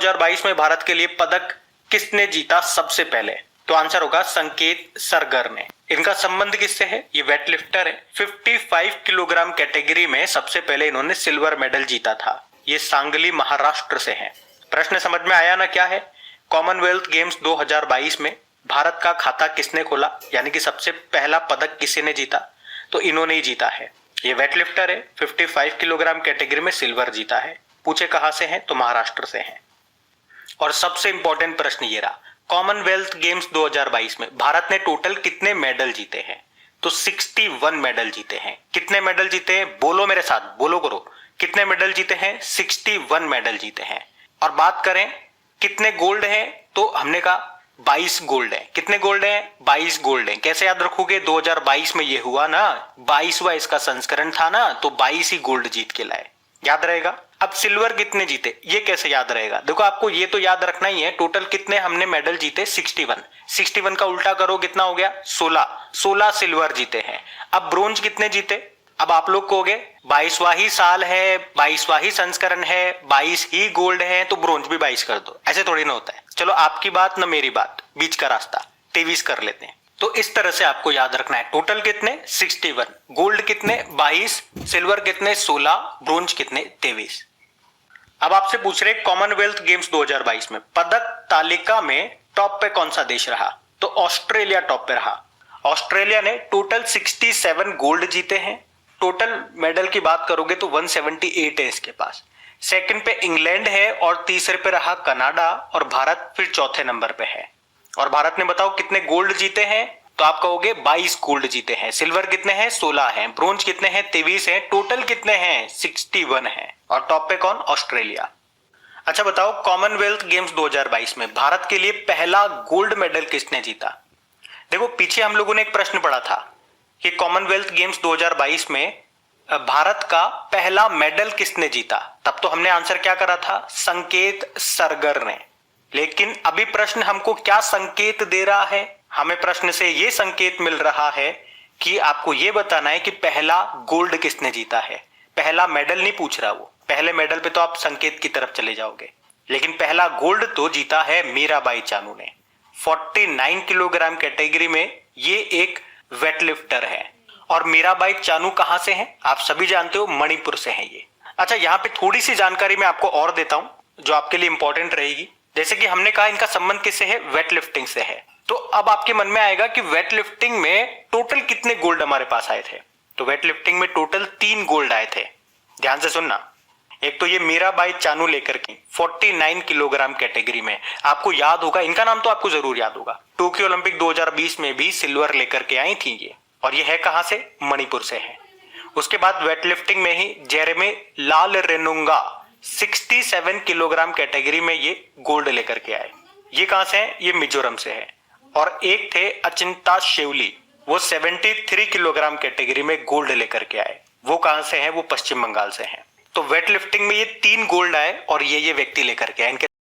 2022 में भारत के लिए पदक किसने जीता सबसे पहले? तो आंसर होगा संकेत सरगर ने। इनका संबंध किससे है? ये वेटलिफ्टर है। 55 किलोग्राम कैटेगरी में सबसे पहले इन्होंने सिल्वर मेडल जीता था। ये सांगली महाराष्ट्र से है। प्रश्न समझ में आया ना क्या है? कॉमनवेल्थ गेम्स 2022 में भारत का खाता किसने खोला, यानी कि सबसे पहला पदक किसी ने जीता? तो इन्होंने ही जीता है। ये वेटलिफ्टर है, 55 किलोग्राम कैटेगरी में सिल्वर जीता है। पूछे कहां से हैं? तो महाराष्ट्र से हैं। और सबसे इंपॉर्टेंट प्रश्न ये रहा, कॉमनवेल्थ गेम्स 2022 में भारत ने टोटल कितने मेडल जीते हैं? तो 61 मेडल जीते हैं। कितने मेडल जीते हैं? बोलो मेरे साथ, बोलो करो, कितने मेडल जीते हैं? 61 मेडल जीते हैं। और बात करें कितने गोल्ड हैं, तो हमने कहा 22 गोल्ड है। कितने गोल्ड हैं? 22 गोल्ड है। कैसे याद रखोगे? 2022 में ये हुआ ना, 22वां इसका संस्करण था ना, तो 22 ही गोल्ड जीत के लाए, याद रहेगा। अब सिल्वर कितने जीते, ये कैसे याद रहेगा? देखो आपको ये तो याद रखना ही है, टोटल कितने हमने मेडल जीते? 61। 61 का उल्टा करो, कितना हो गया? 16 सिल्वर जीते हैं। अब ब्रोंज कितने जीते? अब आप लोग कहोगे 22वां ही साल है, 22वां ही संस्करण है, 22 ही गोल्ड है, तो ब्रोंज भी 22 कर दो। ऐसे थोड़ी ना होता है। चलो आपकी बात ना मेरी बात, बीच का रास्ता 23 कर लेते हैं। तो इस तरह से आपको याद रखना है, टोटल कितने? 61, गोल्ड कितने? 22, सिल्वर कितने? 16, ब्रोंज कितने? 23। अब आपसे पूछ रहे कॉमनवेल्थ गेम्स 2022 में पदक तालिका में टॉप पे कौन सा देश रहा? तो ऑस्ट्रेलिया टॉप पे रहा। ऑस्ट्रेलिया ने टोटल 67 गोल्ड जीते हैं। टोटल मेडल की बात करोगे तो 178 है इसके पास। सेकंड पे इंग्लैंड है और तीसरे पे रहा कनाडा, और भारत फिर चौथे नंबर पे है। और भारत ने बताओ कितने गोल्ड जीते हैं? तो आप कहोगे 22 गोल्ड जीते हैं। सिल्वर कितने हैं? 16 हैं। ब्रोंज कितने हैं? 23 हैं। टोटल कितने हैं? 61 हैं। और टॉप पे कौन? ऑस्ट्रेलिया। अच्छा बताओ, कॉमनवेल्थ गेम्स 2022 में भारत के लिए पहला गोल्ड मेडल किसने जीता? देखो पीछे हम लोगों ने एक प्रश्न पढ़ा था कि कॉमनवेल्थ गेम्स 2022 में भारत का पहला मेडल किसने जीता। तब तो हमने आंसर क्या करा था? संकेत सरगर ने। लेकिन अभी प्रश्न हमको क्या संकेत दे रहा है? हमें प्रश्न से यह संकेत मिल रहा है कि आपको यह बताना है कि पहला गोल्ड किसने जीता है। पहला मेडल नहीं पूछ रहा वो, पहले मेडल पे तो आप संकेत की तरफ चले जाओगे, लेकिन पहला गोल्ड तो जीता है मीराबाई चानू ने। 49 किलोग्राम कैटेगरी में ये एक वेटलिफ्टर है। और मीराबाई चानू कहां से हैं? आप सभी जानते हो, मणिपुर से हैं ये। अच्छा यहां पे थोड़ी सी जानकारी मैं आपको और देता हूं जो आपके लिए इंपॉर्टेंट रहेगी। जैसे कि हमने कहा इनका संबंध किससे है? वेटलिफ्टिंग से है। तो अब आपके मन में आएगा कि वेटलिफ्टिंग में टोटल कितने गोल्ड हमारे पास आए थे? तो वेटलिफ्टिंग में टोटल 3 गोल्ड आए थे। ध्यान से सुनना। एक तो ये मीराबाई चानू लेकर की 49 किलोग्राम कैटेगरी में, आपको याद होगा, इनका नाम तो आपको जरूर याद होगा, टोक्यो ओलंपिक 2020 में भी सिल्वर लेकर के आई थी ये। और ये है कहां से? मणिपुर से है। उसके बाद वेटलिफ्टिंग में ही जेरेमी लाल रेनुंगा 67 किलोग्राम कैटेगरी में ये गोल्ड लेकर के आए। ये कहां से है? ये मिजोरम से है। और एक थे अचिंता शेवली, वो 73 किलोग्राम कैटेगरी में गोल्ड लेकर के आए। वो कहां से है? वो पश्चिम बंगाल से है। तो वेटलिफ्टिंग में ये 3 गोल्ड आए और ये व्यक्ति लेकर के आए। इनके